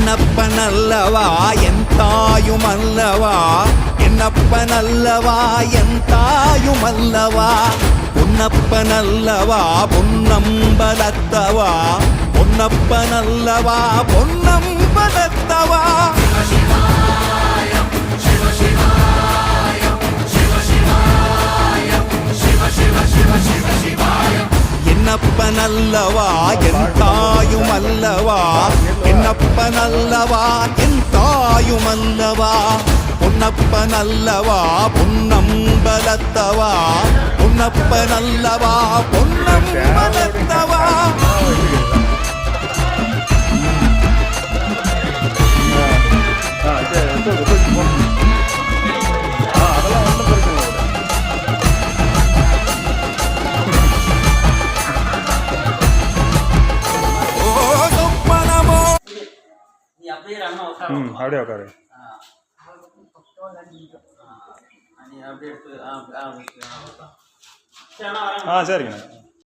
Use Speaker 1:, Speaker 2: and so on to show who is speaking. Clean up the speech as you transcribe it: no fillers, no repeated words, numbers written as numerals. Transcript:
Speaker 1: என்னப்பனல்லவா என் தாயுமல்லவா என்னப்பனல்லவா என் தாயுமல்லவா பொன்னப்பனல்லவா பொன்னம்பலத்தவா பொன்னப்பனல்லவா பொன்னம்பலத்தவா என்னப்பனல்லவா என் தாயுமல்லவா என்னப்பனல்லவா என் தாயுமல்லவா பொன்னப்பனல்லவா பொன்னம்பலத்தவா பொன்னப்பனல்லவா பொன்னம்பலத்தவா
Speaker 2: அப்படியே உட்காரு. சரிங்கண்ணா.